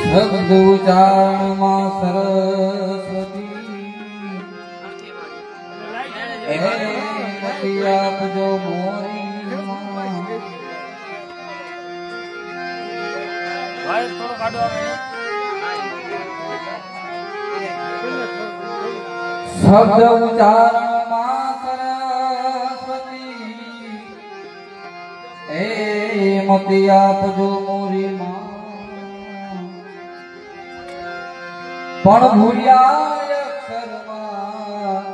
શબ્દ ઉચ્ચારણમાં સરસ્વતી મતી આપજો મોરી શબ્દ ઉચ્ચારણમાં સરસ્વતી મતી આપજો મોરી પણ ભૂલ્યા અક્ષરમાં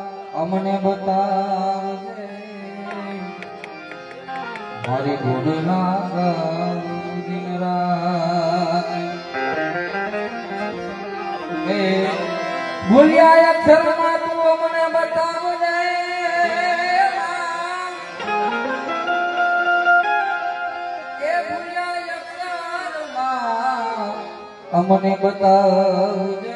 અમને બતાવજે મારી ગુણ ના દિન રાત ભૂલ્યા અક્ષરમાં તું અમને બતાવજે એ ભૂલ્યા અક્ષરમાં અમને બતાવજે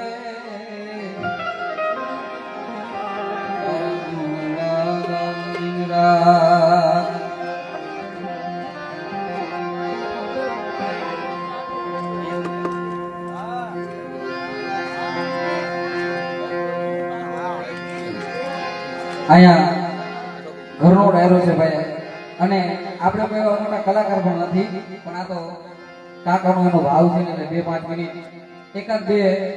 અહીંયા ઘરનો ડાયરો છે ભાઈ અને આપણે કોઈ એવા મોટા કલાકાર પણ નથી પણ આ તો કાકાનો એનો ભાવ છે ને 2-5 મિનિટ એકાદ બે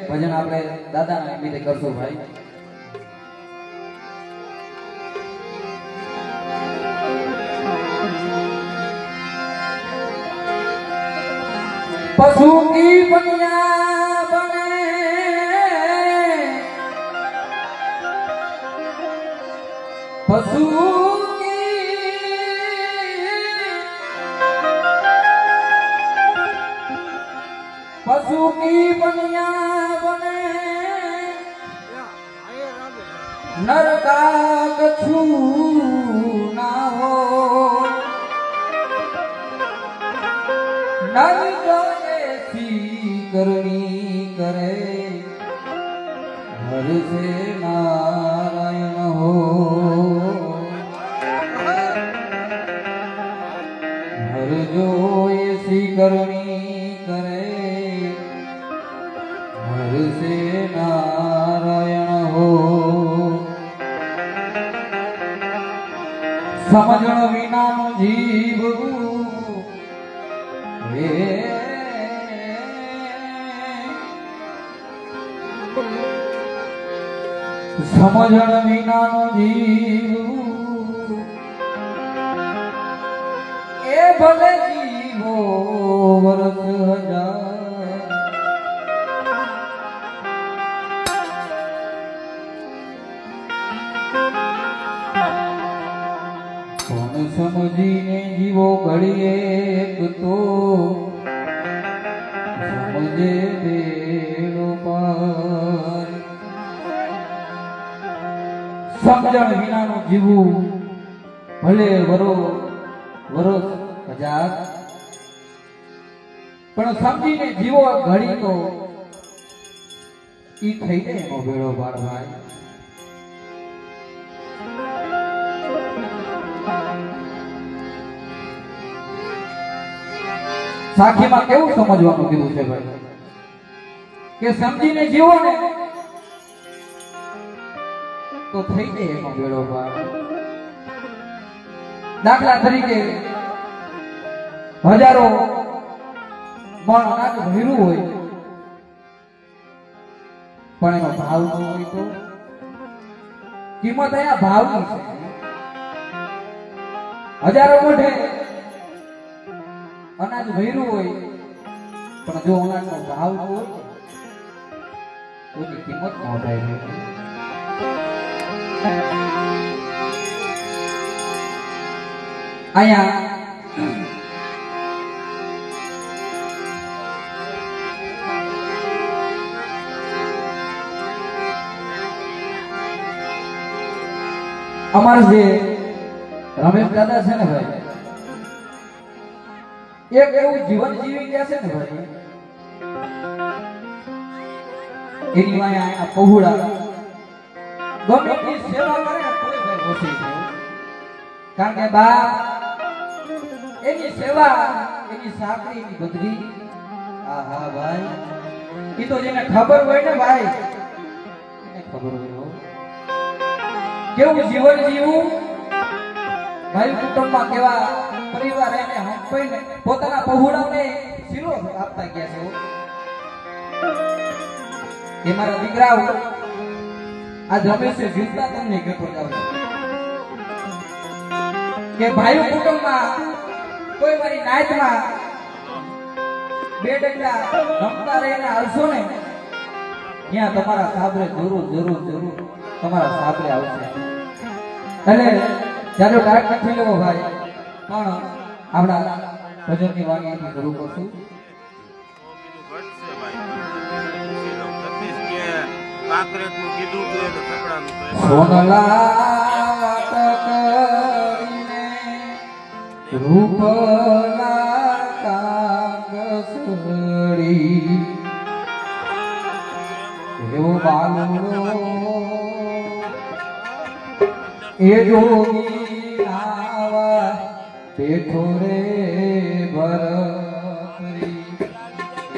ભજન આપણે દાદાના નિમિત્તે કરશું ભાઈ. पशु की बनिया बने पशु की बनिया बने नरका कछु ना हो नर करनी करे हर से नारायण हो हर जो ऐसी करनी करे हर से नारायण हो समझण विना जीव समझण विना जीव ए भले जीवो वर्ष हजार कोण समझीने जीवो घड़िए एक तो समझे बेड़ो पार समझण विना जीवू भले वरो वरोस हजार पण समझीने जीवो घड़ी तो ई થઈ જાય એનો બેડો પાર ભાઈ. સાખીમાં કેવું સમજવાનું કીધું છે ભાઈ કે સમજીને જીવો ને તો થઈ જાય એનો બેડો પાર. દાખલા તરીકે હજારો મણ અનાજ ભર્યું હોય પણ એનો ભાવ ન હોય તો કિંમત અહીંયા ભાવની છે. હજારો મોઢે અનાજ ભર્યું હોય પણ જો અનાજનો ભાવ ન હોય તો એની કિંમત ન થાય. અહીંયા અમારા જે રમેશ દાદા છે ને ભાઈ એક એવું જીવન જીવી ગયા છે ને ભાઈ એની વાયા આ પહોળા ગમે તે સેવા કરે ને કોઈ ભાઈ ઓછી છે કારણ કે બાપ એની સેવા એની સાકરી એની બદરી આહા ભાઈ ઈ તો જેને ખબર હોય ને ભાઈ એને ખબર હોય હો. કેવું જીવન જીવવું ભાઈ કુટુંબમાં કેવા પરિવાર એને હંપાઈને પોતાના પહોળાને શીલો આપતા ગયા છે હો. એ મારા દીકરાઓ આ હંમેશા જીવતા તમને કહેતો જાઉં છું કે ભાઈ કુટુંબમાં કોઈ મારી નાયતમાં બે ડગલા રમતા રહીને આવશો ને ત્યાં તમારા સાબરે જરૂર જરૂર જરૂર તમારા સાબરે આવશે. એટલે જાજો ડાયરેક્ટ નથી લેવો ભાઈ પણ આપણા ભજનની વાણીથી શરૂ કરશું. સોનલા ટકરીને રૂપલા કાંગસડી એવો બાલુડો એ જોગી નાવા બેઠો રે ભરતરી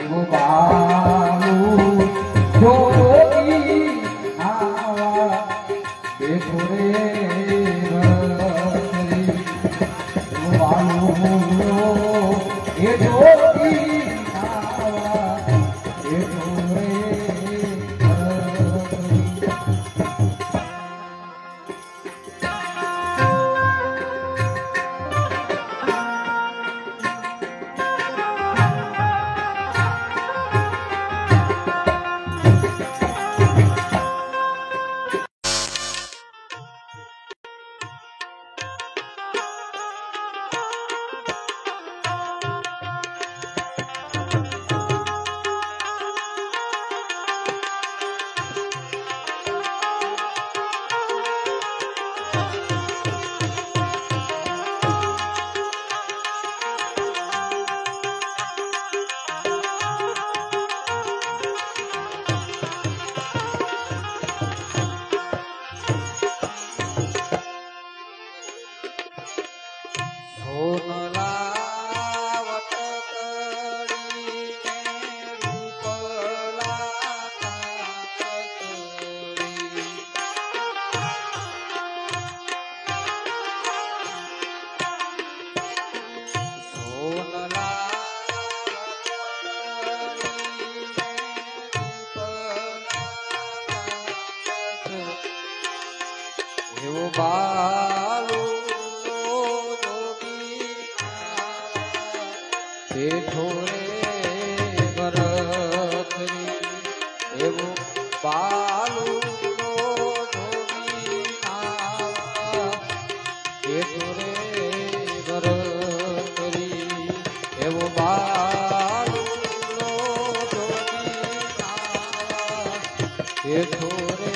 એવો બાલુ જોગી નાવા બેઠો રે ભરતરી એવો બાલુ એ જોગી નાવા બેઠો રે એવો બાલુ બેઠો રે ભરતરી એવો બાલુ બેઠો રે ભરતરી એવો બાલુ બેઠો રે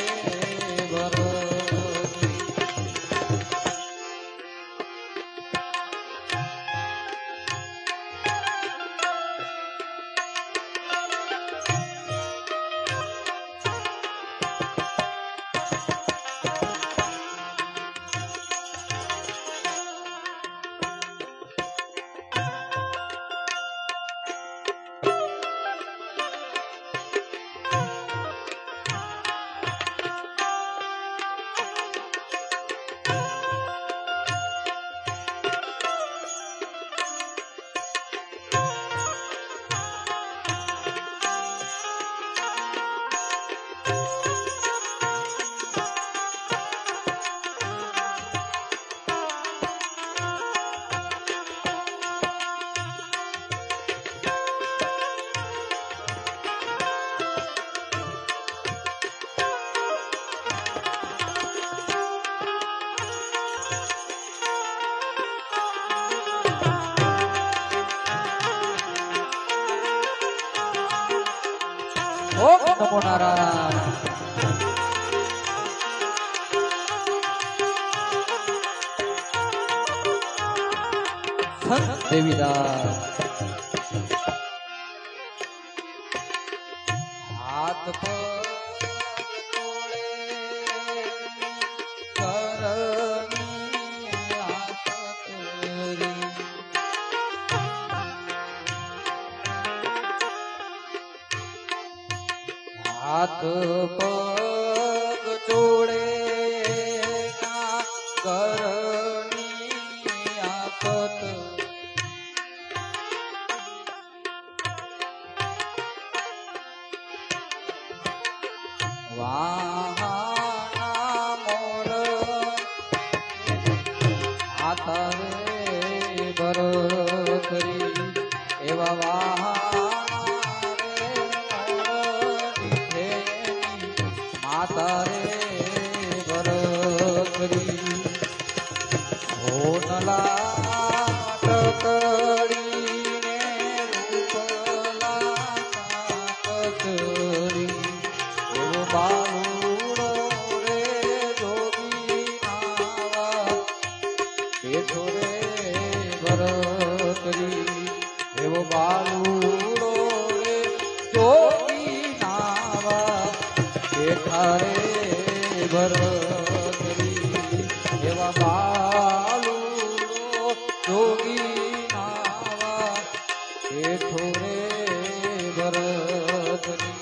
ઓમ નમો નારાયણ. સંત દેવીદાસ હાથ પર હાથ પગ જોડે કરની આફત વાહના મોર હાથ રે ભરતરી એવા વાહના તારે ભરતરી હોનલા ટકડીને રૂપલા કાકતરી એવો બાલુડો રે જોગી નાવા બેઠો રે ભરતરી એવો બાલુડો રે જોગી નાવા બેઠા ભરતરી એવા બાલુડો જોગી નાવા બેઠો રે ભરતરી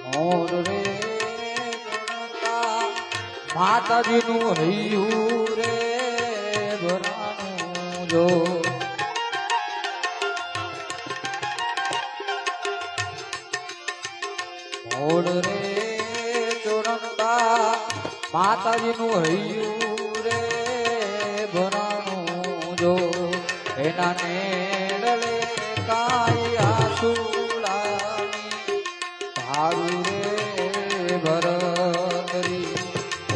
મોર રે માતાજી નું હૈયું રે ભરાણું જો મોર રે ચોરંગા માતાજી નું હૈયું રે ભરાણું જો એના નેડલે કાય આસુડાની ભાડું રે ભરતરી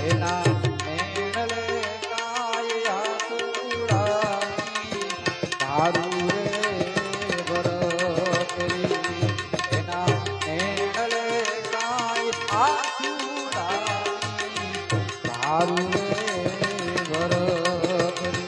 એના નેડલે કાય આસુડાની ભાડું રે ભરતરી એના નેડલે કાય આસુડાની ભાડું રે ભરતરી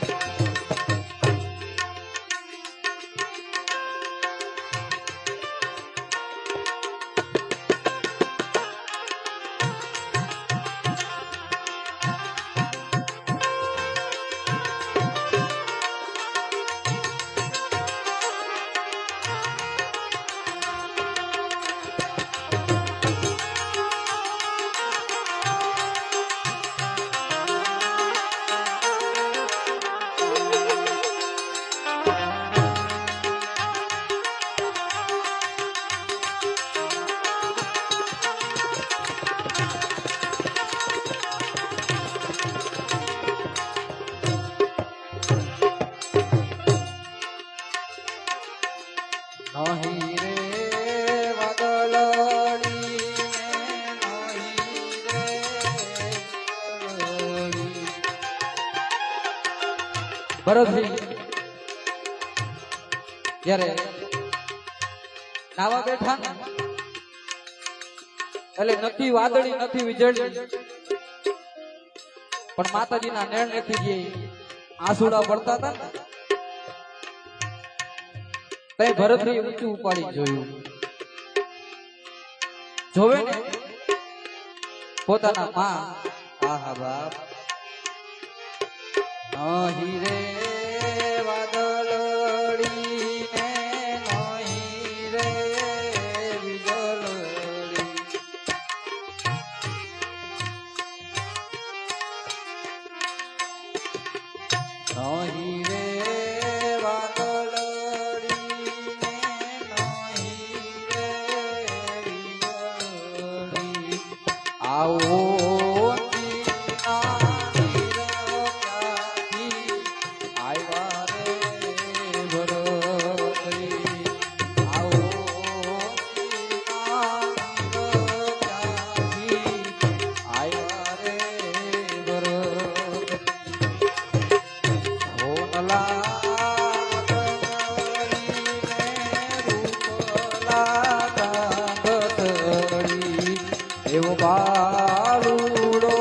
નહીં રે વાદળડી નહીં રે ભરતજી જ્યારે નાવા બેઠા ને એટલે નથી વાદળી નથી વીજળી પણ માતાજીના નેણ નથી જે આંસુડા પડતા હતા ને તઈ ભરતજી ઊંચું ઉપાડી જોયું જોવે ને પોતાના માં આહા બાપ નહીં રે વાદળડી ને નહીં રે વીજળી નહીં રે વાદળડીને નહીં રે વીજળી. આવો એવો બાળુડો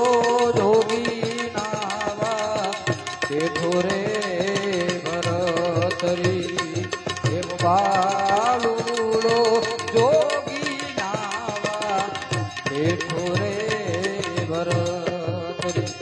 જોગી નાવા બેઠો રે ભરતરી. એવો બાળુડો જોગી નાવા બેઠો રે ભરતરી.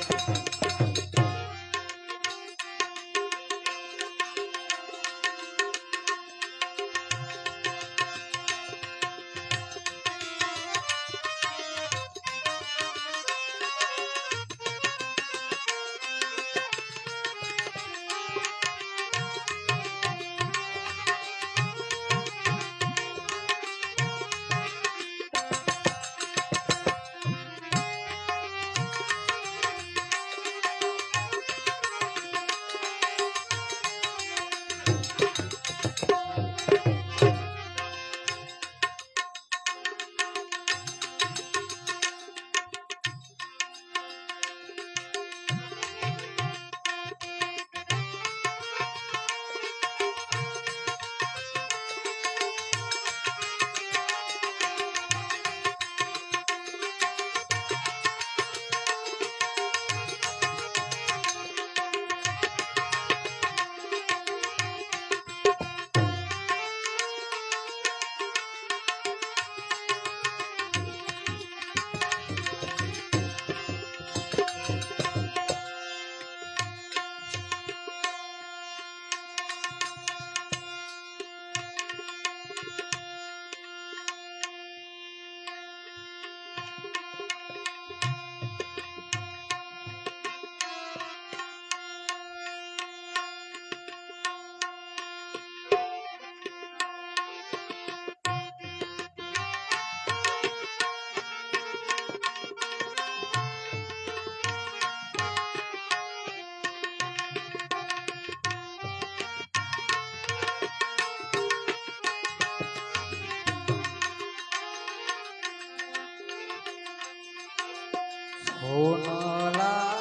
સોનલા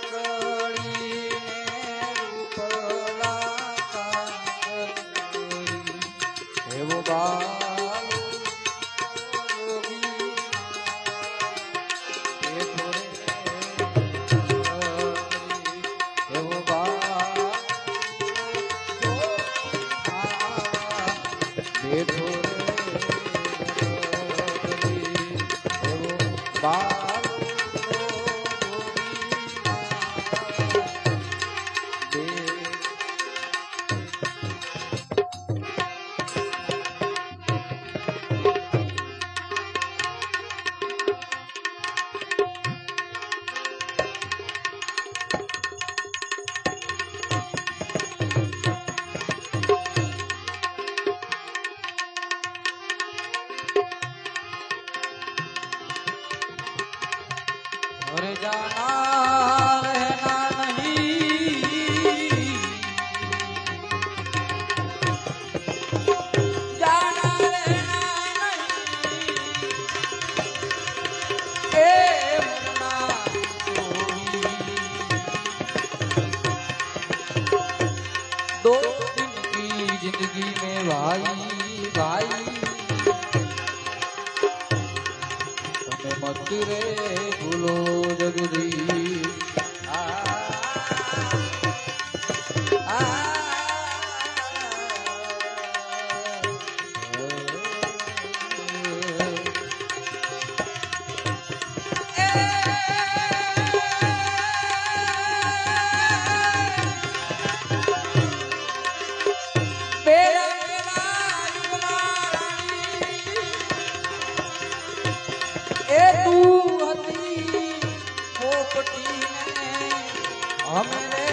વટકળીને રૂપલા કાંગરી. એવો બાળુ જોગી બેઠો રે ભરતરી. એવો બાળુ બેઠો રે ભરતરી. એવો બાળુ घर जाना रहना नहीं, जाना रहना नहीं, ए मरना कोई। दो दिन की जिंदगी में भाई भाई मत रे भूलो जगदीश। हमरे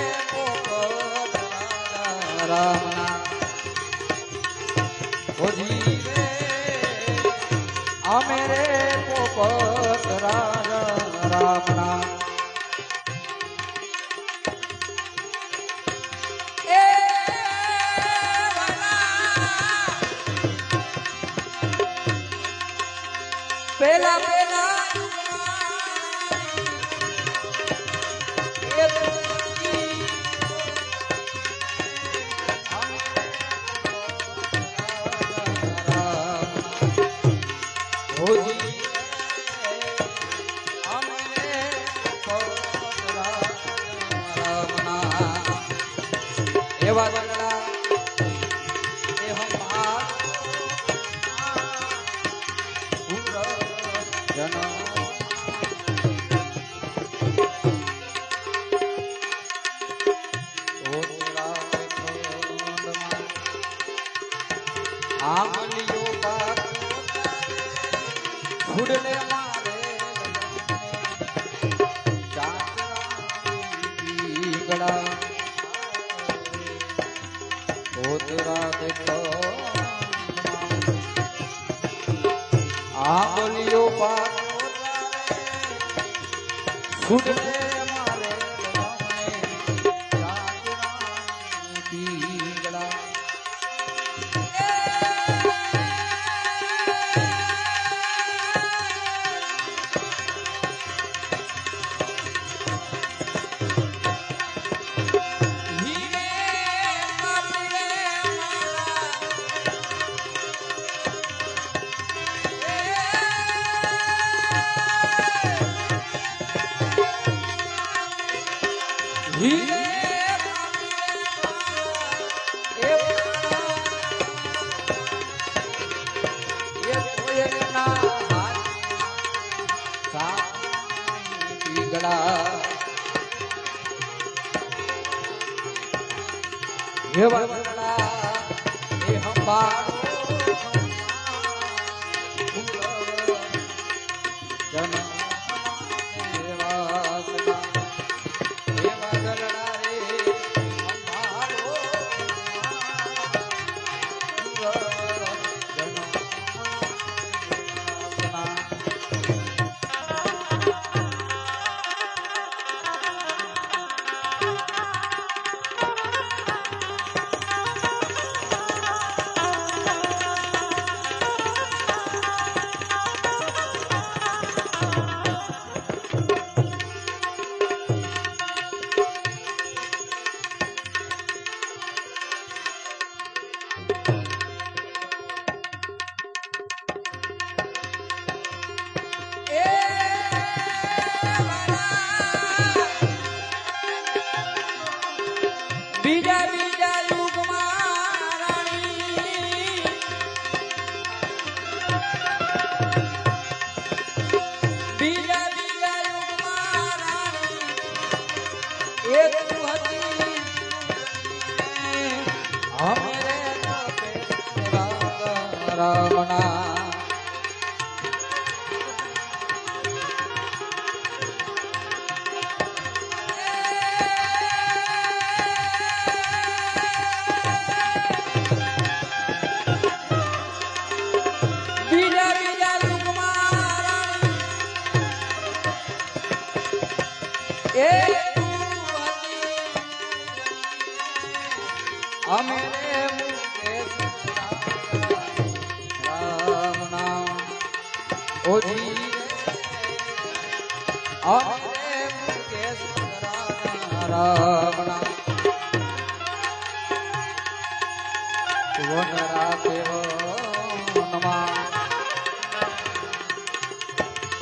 એવા દલડા એ હંભાર જન આમલિયો પાક ફૂડલે મારે ગળા ઓતરા દેખો આમલિયો પાક ફૂડલે મારે ગળા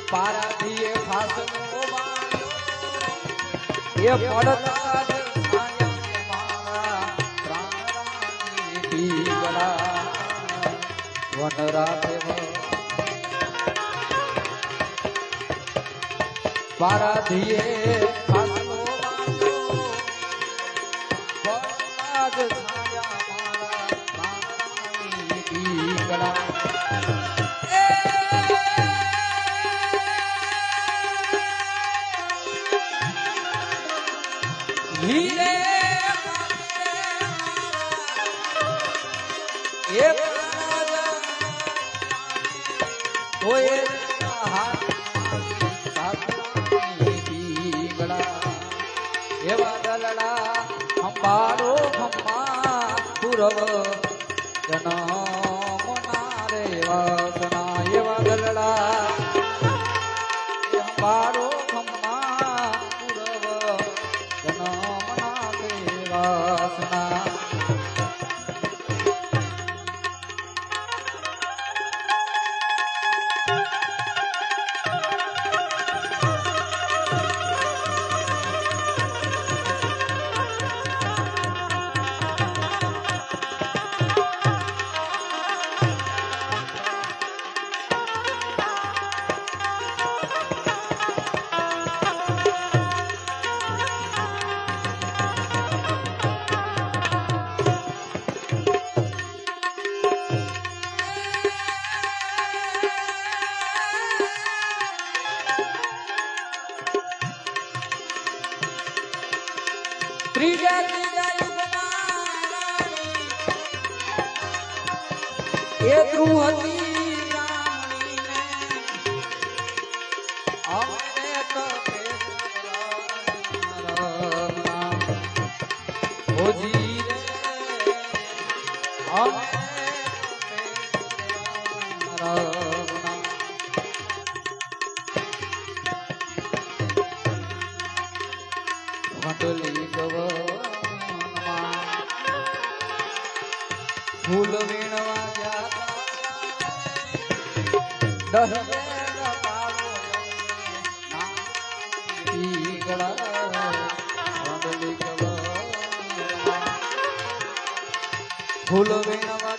પારાધીએ ફાસનો એ પડતા જ મારા પ્રાણની ગળા વનરા દેવ પારાધીએ ફાસનો પડતા જ મારા પ્રાણની ગળા એવા દલડા અંબારો ખમ્મા પૂરવ જનમના રે વાસના એવા દલડા અંબારો ખમ્મા પૂરવ જનમના રે વાસના ત્રીજા યુગમાં એ ધ્રુવતી રામણીને અમે તો ઓજી રે અમે મંડલી ગવનમાં ફૂલ વીણવા ગયા ફૂલ વીણવા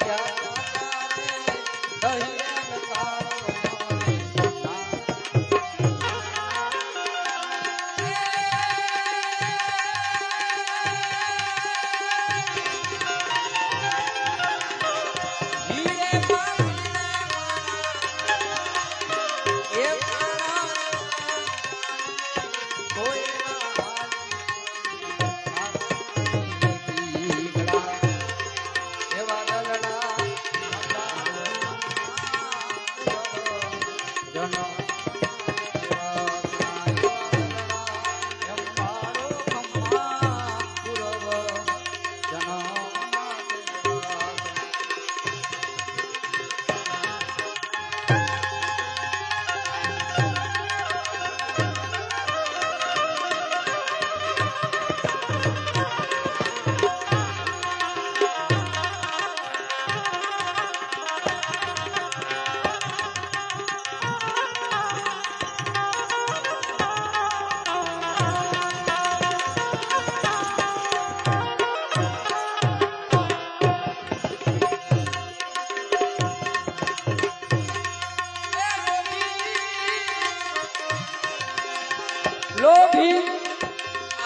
લોભી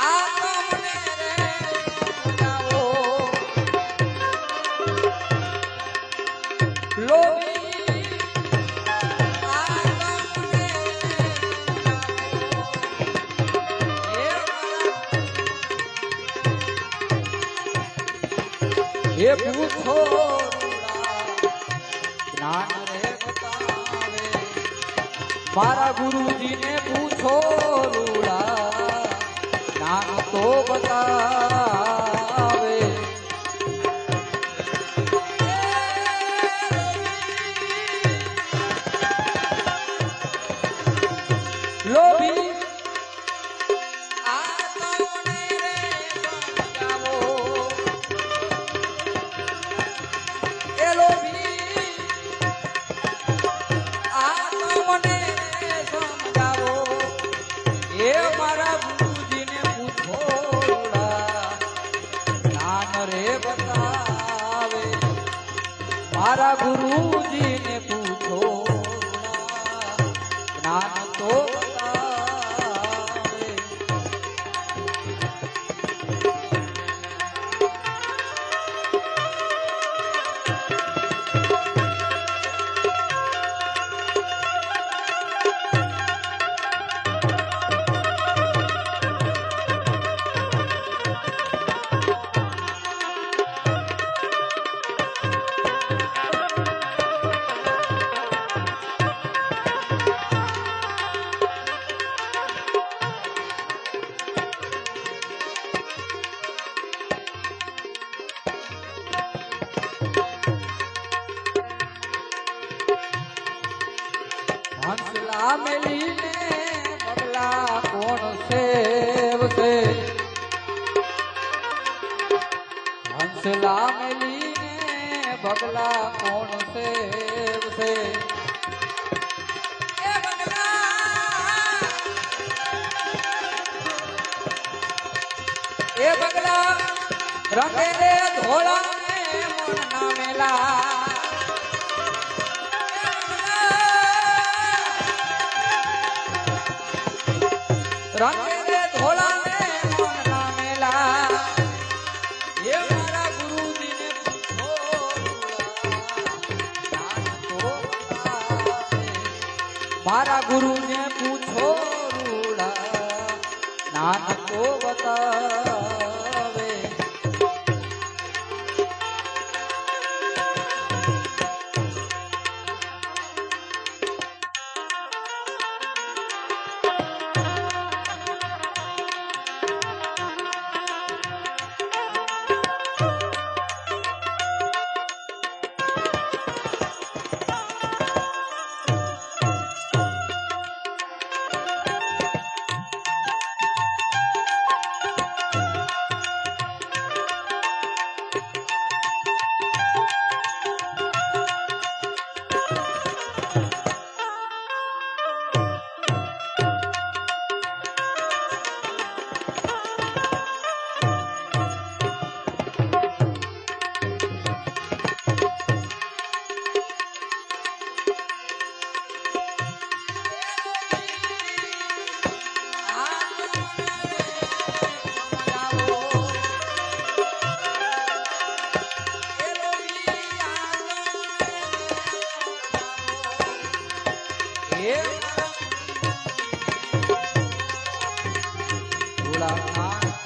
આત્મને રે જાઓ લોભી આત્મને એ પૂછો જ્ઞાન રે બતાવે મારા ગુરુજીને પૂછો નામ તો બતાવે લોભી આત્મને રે સમજાવો એ લોભી આત્મને રે સમજાવો એ મારા મારા ગુરુજીને પૂછો જ્ઞાન તો બતાવે હંસલા મેલીને બગલા કોણ સેવશે હંસલા મેલીને બગલા કોણ સેવશે એ બગલા રંગે રે ધોળા ને મન નામેલા રંગે રે ધોળા ને મન નામેલા એ મારા ગુરુજીને પૂછો જ્ઞાન તો બતાવે મારા ગુરુને પૂછો રૂડા જ્ઞાન તો બતાવે ભોળાનાથ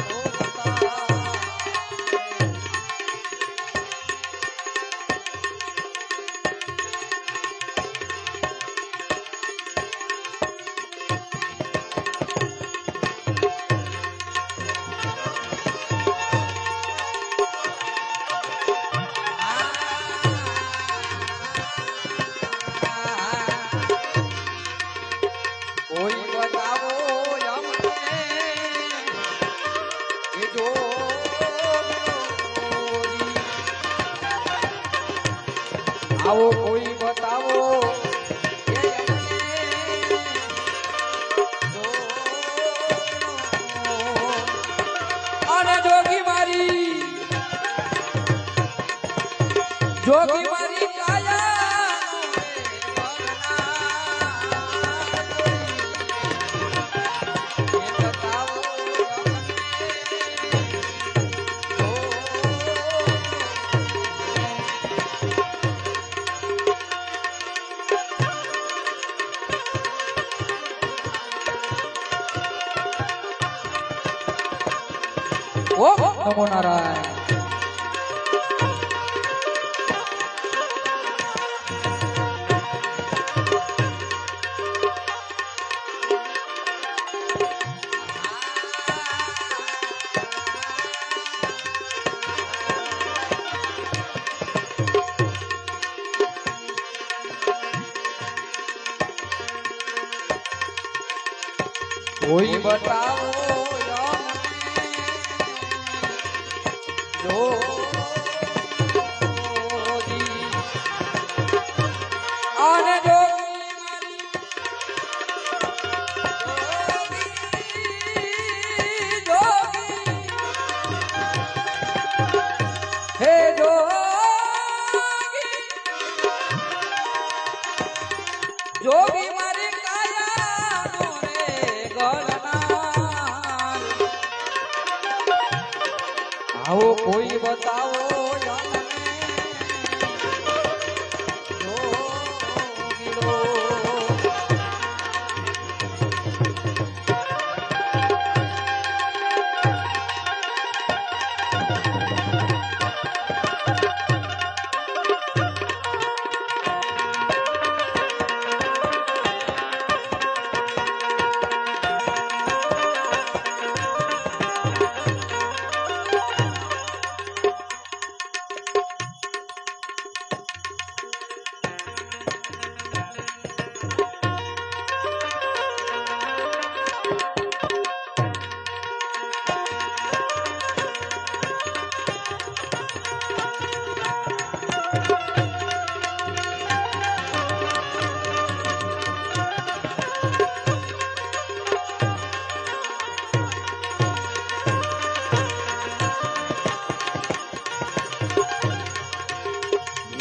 આવો કોઈ બતાવો અને જોગી મારી ઓ નમો નારાયણ કોઈ બતાવો જોગી મારી કાયા રે ગળના આવો કોઈ બતાવો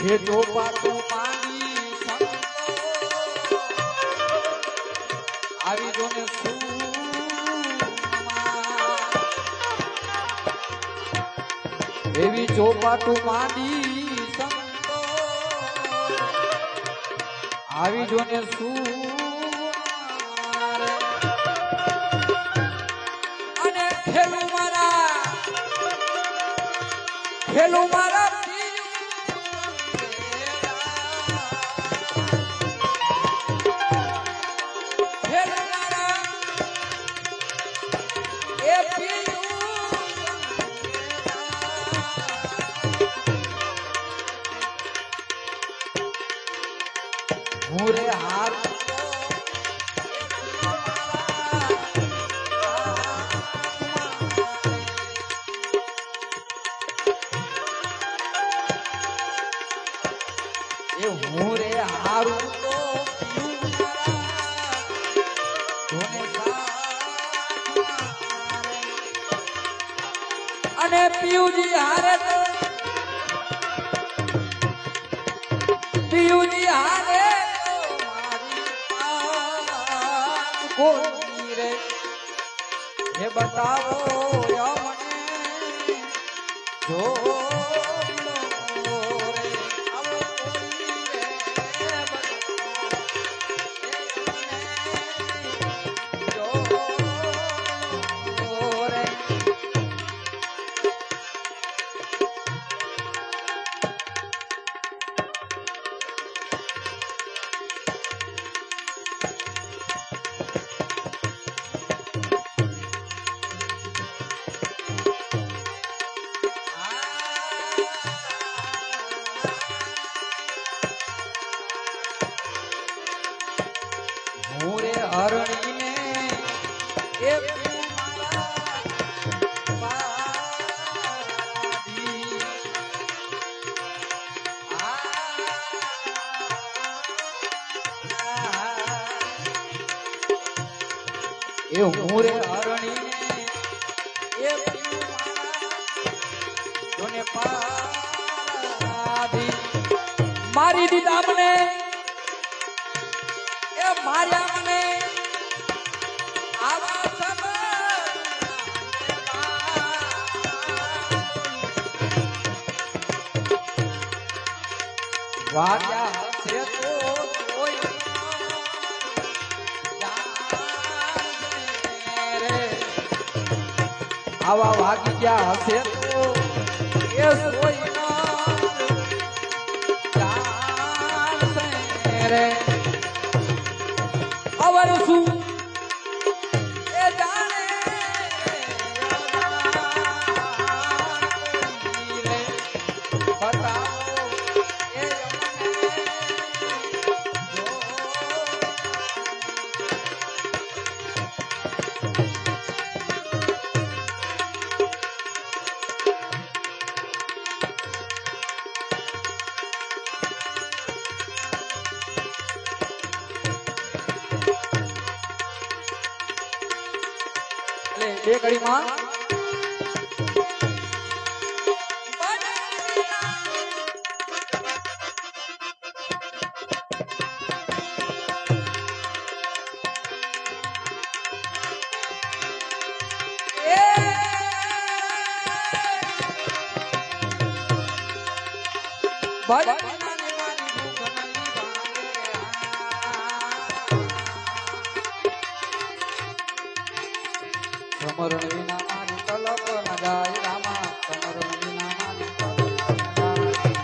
ये तो पाटू पानी संतो आवी जोने एवी ચોપાટું માંડી સંતો આવી જોને અને ખેલું મારા मुरे हाथ ये मुरे हारू तो अने पीयूजी हारे तो पीयूजी हारे कोई रे ये बताओ या मने जो रे अब कोई रे बताओ जो એ મારા પાદી એ મોરે હરણી એ મારા પાદી મારી દીધા મને એ માર્યા મને આવા વાગ્યા હશે તો કોઈ રે આવા વાગી ગયા હશે તો એ કોઈ રે અવર શું એ જાણે રે બતાવો એ બે ઘડીમાં સમરણ વિના મારી તલપ ન જાય રામા સમરણ વિના મારી તલપ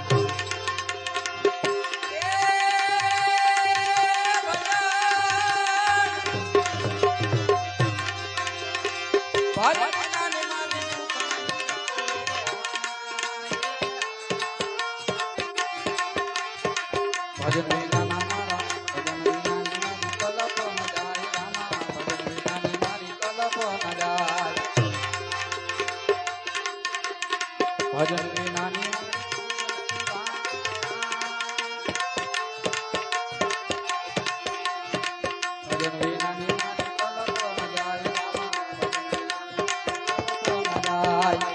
ભજન વિના મારા ભજન વિના મારી તલપ ન જાય રામા ભજન વિના મારી તલપ ન જાય ભજન વિના ભજન વિના મારી તલપ ન જાય રામા ભજન વિના તલપ ન જાય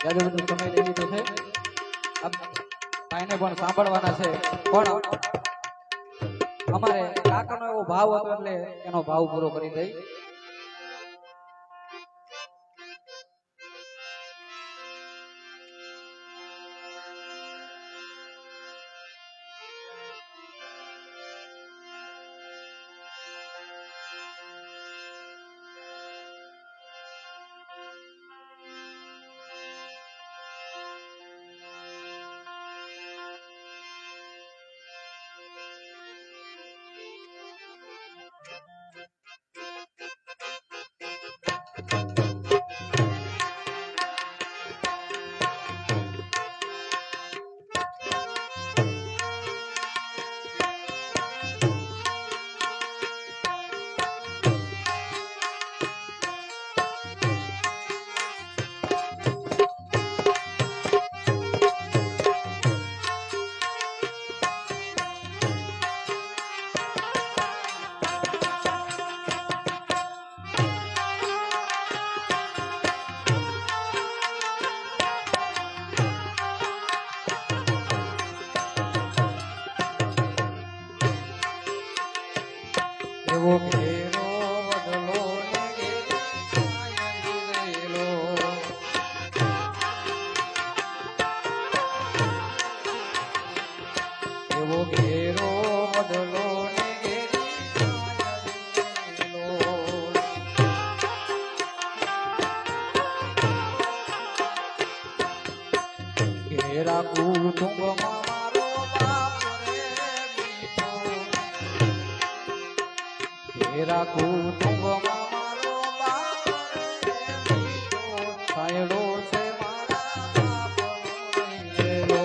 જાજો બધું સમય લઈ લીધો છે ભાઈને પણ સાંભળવાના છે પણ અમારે કાકાનો એવો ભાવ હતો એટલે એનો ભાવ પૂરો કરી દઈ એવો ઘેરો બદલો ને ગેલો એવો ઘેરો બદલો ને ગેલો ઘેરા કુટુંબમાં ઘેરા કુટુંબમાં મારો બાપ રે મીઠો છાંયડો છે મારા બાપનો રેલો.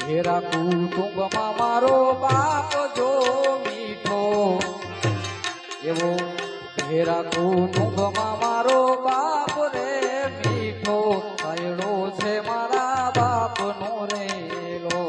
ઘેરા કુટુંબમાં મારો બાપ જો મીઠો એવો ઘેરા કુટુંબમાં મારો બાપ રે મીઠો છાંયડો છે મારા બાપનો રેલો.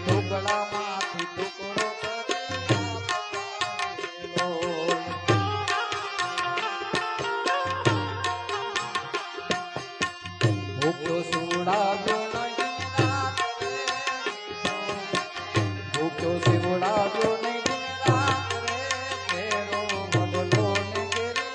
ટુકડામાંથી ટુકડો ભૂખો સુવડાવ્યો નહીં રાત રે, ભૂખો સુવડાવ્યો નહીં રાત રે, ઘેરો બદલો ને ઘેરો.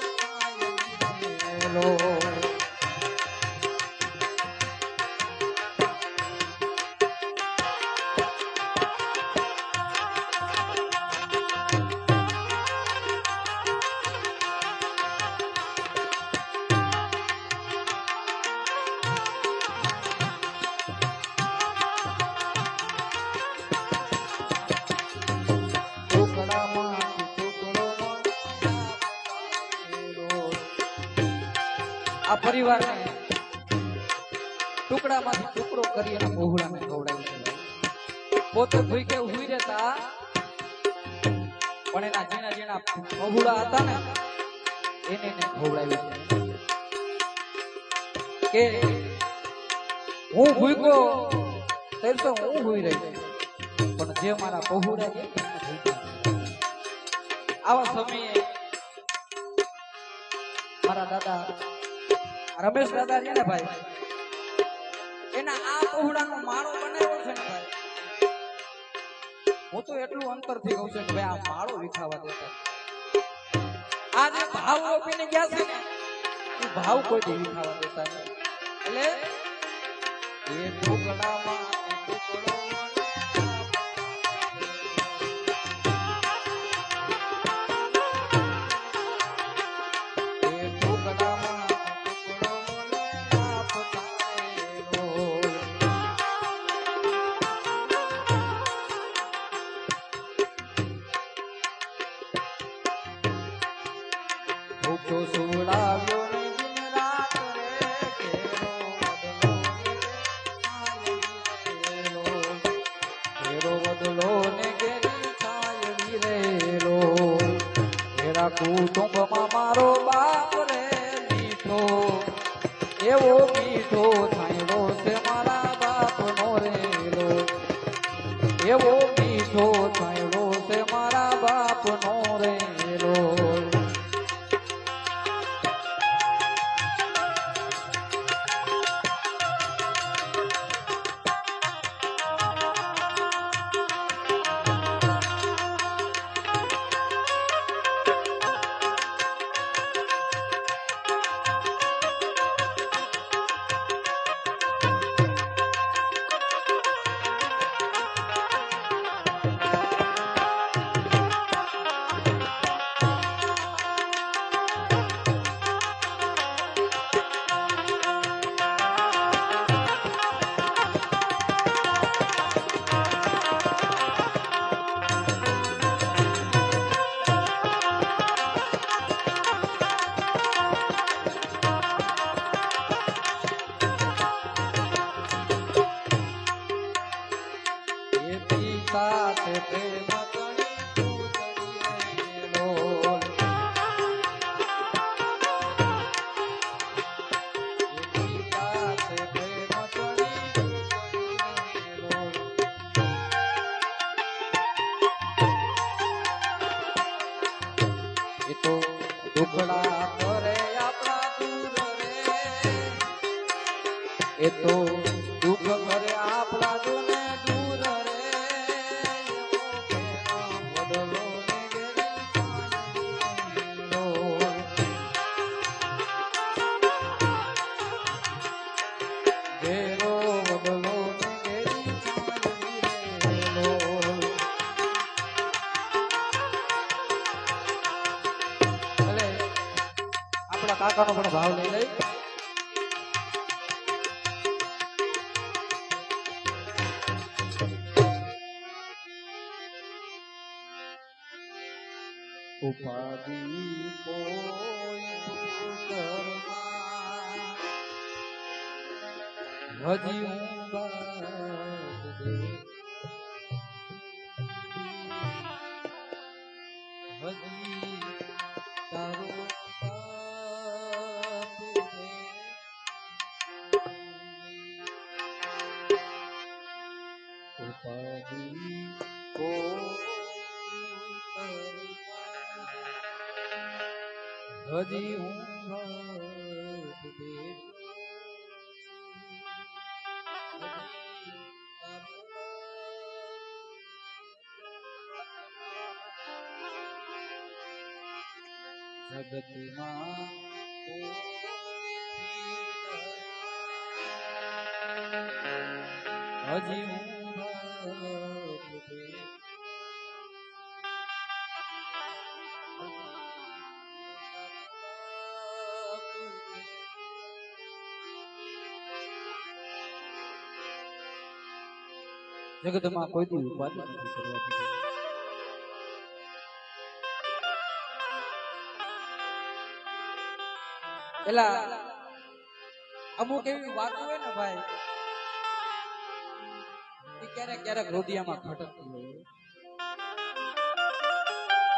આ પરિવારને ટુકડામાંથી ટુકડો કરી અને બહુડાને ખવડાવ્યું છે. પોતે ભૂખ્યા હુઈ રહેતા પણ એના જીણા જીણા બહુડા હતા ને એને ખવડાવ્યું છે કે હું ભૂખ્યો ત્યારે તો હું હુઈ રહી પણ જે મારા બહુડા છે આવા સમયે મારા દાદા રમેશ દાદા છે ને ભાઈ એના આ પહોળાનો માળો બનાવ્યો છે ને ભાઈ, હું તો એટલું અંતરથી કહું છું કે ભાઈ આ માળો વિખાવા દેતા. આ જે ભાવ રોપીને ગયા છે ને એ ભાવ કોઈ દી વિખાવા દેતા નહીં. એટલે એ ટુકડામાં ટુકડો ભૂખો સુવડાવ્યો નહીં રાત રે, ઘેરો બદલો ને ઘેરી છાયડી રેલો. ઘેરા કુટુંબમાં મારો બાપ રે મીઠો એવો મીઠો છાંયડો છે મારા બાપનો રેલો, એવો મીઠો છાંયડો છે મારા બાપનો રેલો. દુખડા કરે આપણા દૂર રે એ તો દુઃખ કરે આપણા દૂને દૂર રે વડલો ઘેરો વડલો કાકાનો પણ ભાવ લઈ લઈ ઉપાધિ કોઈ હજી હજી તારો હજી હું જગતમાં હજી હું જગતમાં કોઈ દી ઉપાધિ નથી કરવાતી. એલા અમુક એવી વાતો હોય ને ભાઈ એ ક્યારેક ક્યારેક હૃદયમાં ખટકતી હોય.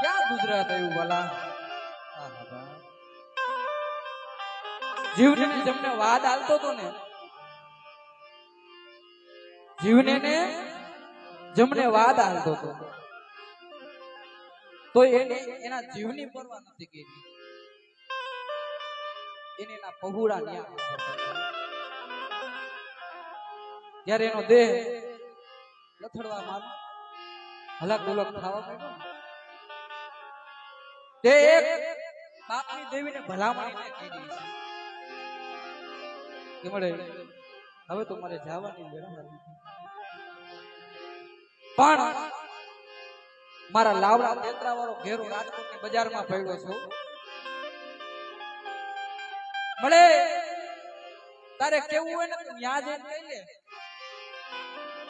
ક્યાં ગુજરાત આવ્યું વાલા જીવને જેમને વાદ આલતો હતો ને જીવને ને જમને વાદ આલતો હતો તો એને એના જીવની પરવા નથી કરી. એને એના પહુડા ન્યા જ્યારે એનો દેહ લથડવા માંડ્યો હલાક ડોલક થવા માંડ્યો તે એક બાપની દેવીને ભલામણી કરી કે મળે હવે તો મારે જવાની વેળા પણ મારા લાવડા તેતરા વાળો ઘેરો રાજકોટની બજારમાં પડ્યો છો મળે તારે કેવું હોય ને તો ન્યા જઈને કહી લે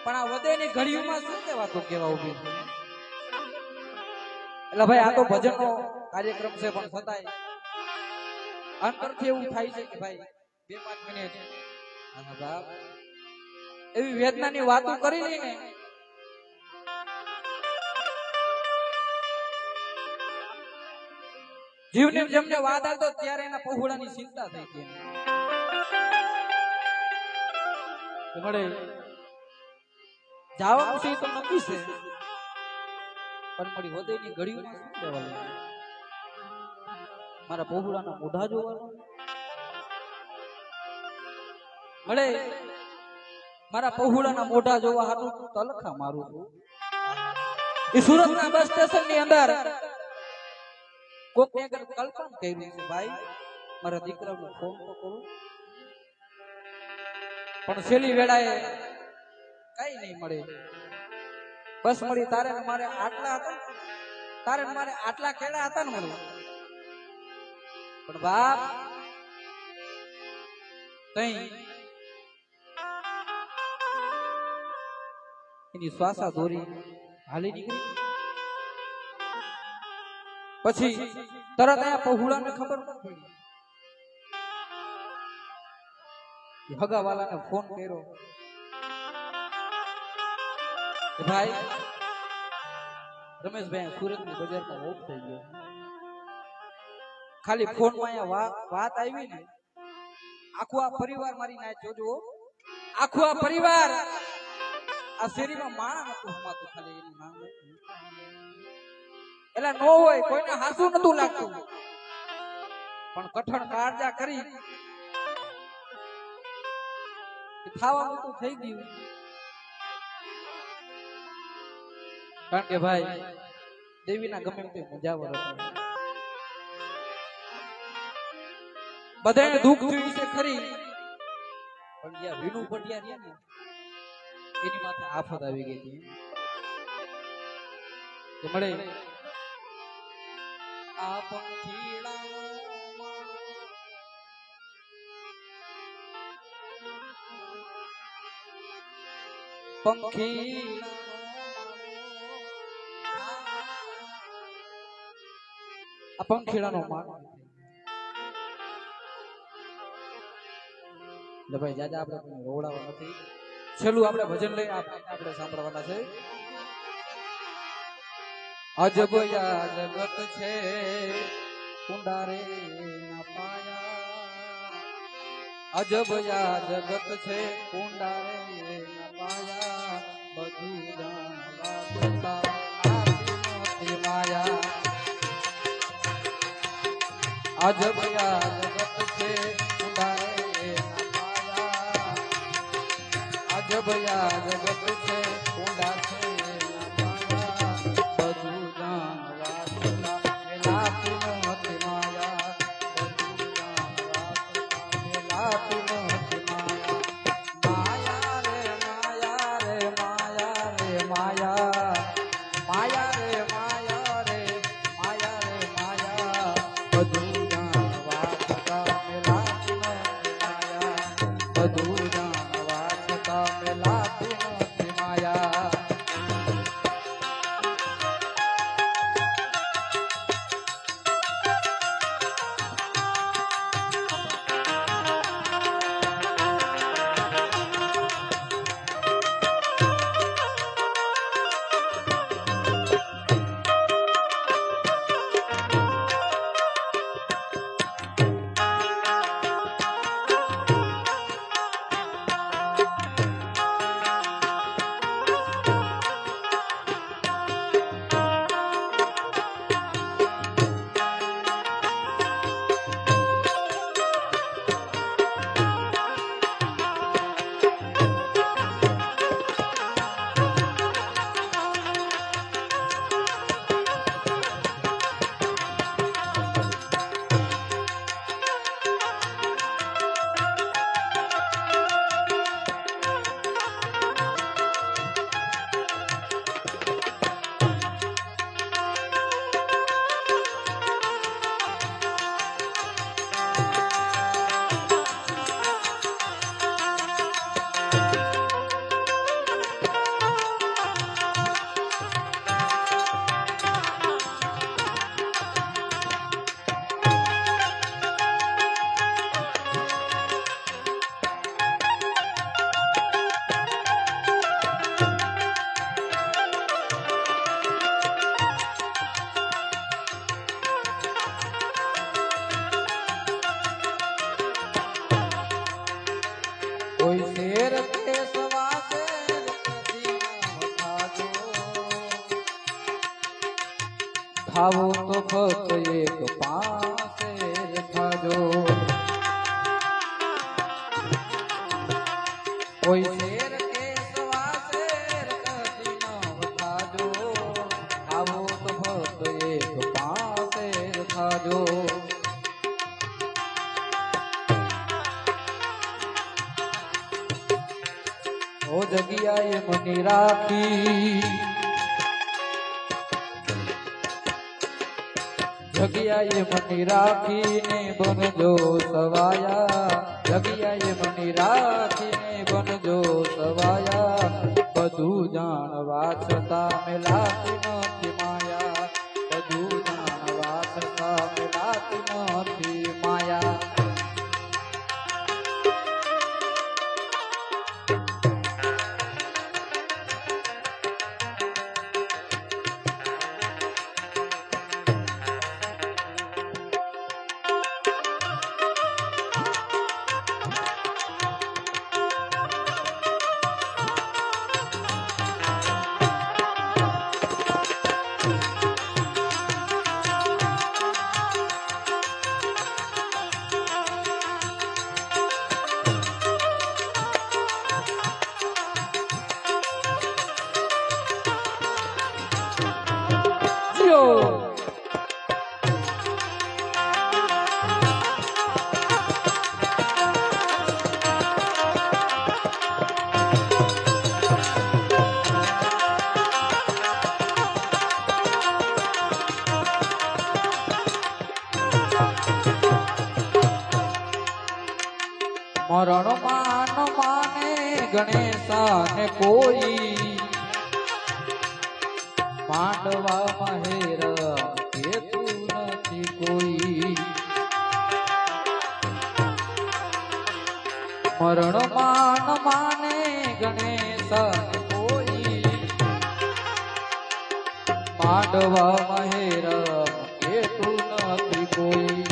પણ આ વધેની ઘડીઓમાં શું કહેવાતું કેવા ઉભી એટલે ભાઈ આ તો ભજનનો કાર્યક્રમ છે પણ છતાંય અંતરથી એવું થાય છે કે ભાઈ 2-5 મિનિટ બાપ એવી વેદનાની વાતો કરી લઈને જીવને જેમને વાદ આવતો ત્યારે એના પહોળાની ચિંતા થઈ ગઈ મળે જવાનું છે તો નક્કી છે પણ મારી હૃદયની ઘડીઓમાં શું કહેવાનું મારા પહોળાના મોઢા જોવાનું મળે મારા પહોળાના મોઢા જોવા હાટું તલખા મારું છું. એ સુરતના બસ સ્ટેશન ની અંદર કોક ને કલ્પના કર્યું છે ભાઈ મારા દીકરાને ફોન તો કરું પણ છેલ્લી વેળાએ કઈ નહીં મળે. બસ મળી તારે મારે આટલા હતા તારે મારે આટલા કેળા હતા ને મળે પણ બાપ તઈ એની શ્વાસા દોરી હાલી નીકળી. પછી તરત આ પહોળાને ખબર ન પડી હગાવાલાને ફોન કર્યો કે ભાઈ રમેશભાઈ સુરતની બજારમાં ઓફ થઈ ગયો. ખાલી ફોનમાં અહીંયા વાત આવી ને આખો આ પરિવાર મારી ના જોજો આખો આ પરિવાર આ શેરીમાં માણા નતું હમાતું ખાલી એનું નામ એટલે નો હોય કોઈને હાસું નતું લાગતું પણ કઠણ કાળજા કરી ખાવાનું તો થઈ ગયું, કારણ કે ભાઈ દેવીના ગમે તે મજાવર હતો, બધાને દુઃખ થયું છે ખરી, પણ જ્યાં વીણું પટિયા રહ્યા ને એની માથે આફત આવી ગઈ હતી કે મળે આ પંખીડાનો પંખીડાનો માનો ભાઈ જાજા આપણે રોવડાવા નથી. છેલ્લું આપણે ભજન લઈ આપણે સાંભળવાના છે. અજબ યા જગત છે કુંડારે ના પાયા, અજબ યા જગત છે કુંડારે ના પાયા, બધું જાણવા છતાં નથી માયા. અજબ યા જગત છે કુંડારે ના પાયા, અજબ યા જગત છે કુંડા છે કોઈ શેર કે સવાસે ખાવો તો ફક્ત એક પાસે ખાજો. કોઈ શેર કે સવાસે કદી ન ખાજો, ખાવો તો ફક્ત એક પાસે ખાજો. ઓ જગ્યાએ મની રાખી, જગ્યાએ મની રાખીને બનજો સવાયા, જગ્યાએ મની રાખીને બનજો સવાયા. બધું જાણવા છતાં મેલાતી નથી માયા, બધું જાણવા છતાં મેલાતી નથી માયા. મરણ માન માને ગણેશાને કોઈ માંડવામાં હેર કેતું નથી કોઈ મરણ માન માને ગણેશાને કોઈ માંડવામાં હેર કેતું નથી કોઈ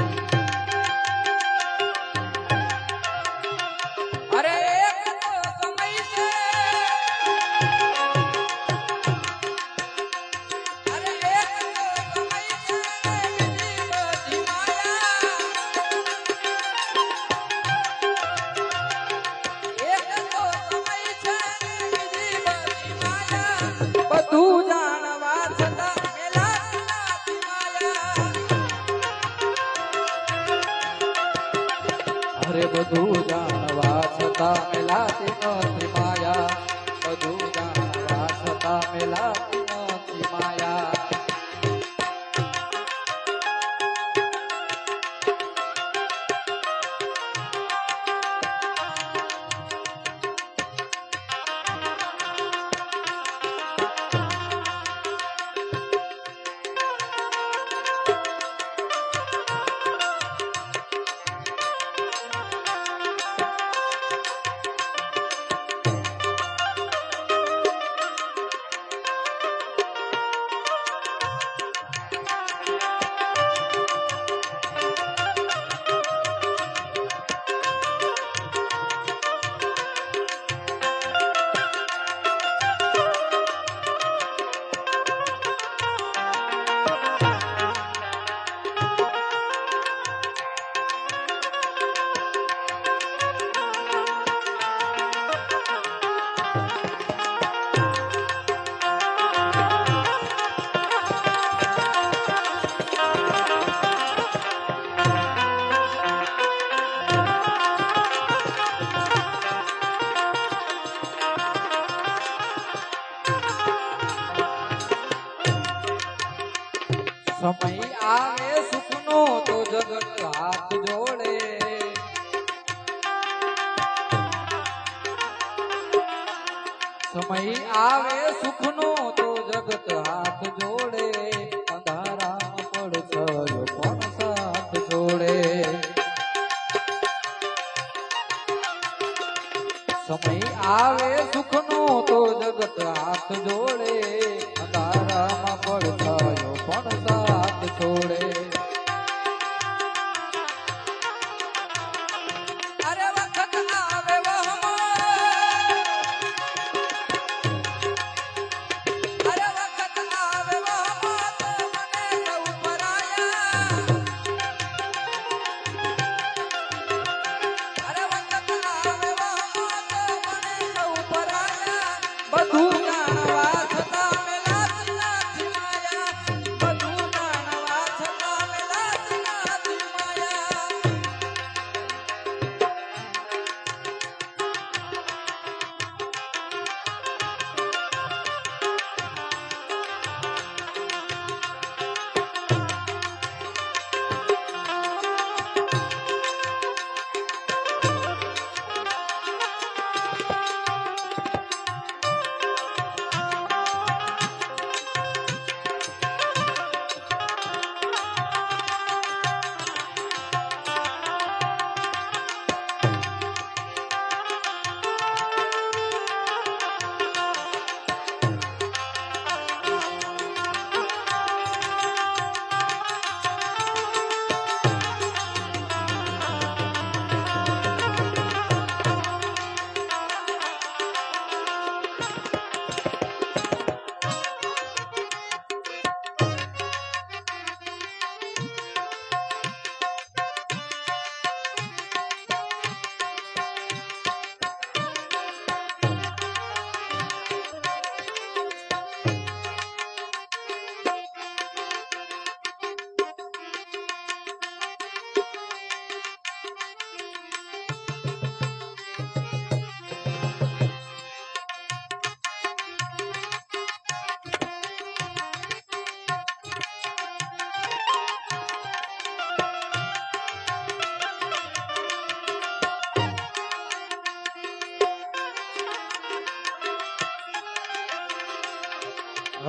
બધું જાણવા છતાં મેલાતી નથી માયા બધું જાણવા છતાં મેલાતી નથી માયા સમય આવે સુખનો તો જગત હાથ જોડે સમય આવે સુખનો તો જગત હાથ જોડે અંધારામાં પડછાયો પણ સાથ જોડે સમય આવે સુખનો તો જગત હાથ જોડે અંધારામાં પડછાયો પણ સાથ છોડે અરે વખત આવે અરે વખત આવે તો મને સૌ પરાયા અરે વખત આવે તો મને સૌ પરાયા બધું જાણવા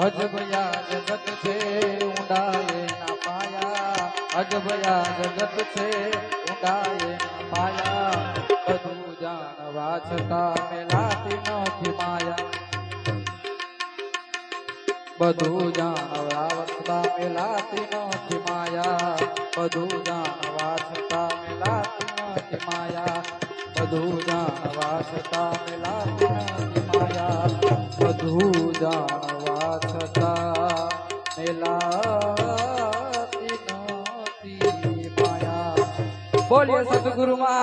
અજબયા જગત છે ઊંડાએ ના પાયા, અજબયા જગત છે ઊંડાએ ના પાયા, બધું જાણવા છતાં મેલાતી નથી માયા, બધું જાણવા છતાં મેલાતી નથી માયા, બધું જાણવા છતાં મેલાતી નથી માયા, બધું જાણવા છતાં મેલાતી નથી માયા, બધું જાણવા છતાં મેલાતી નથી માયા. બોલીએ સદગુરુ મહારાજ.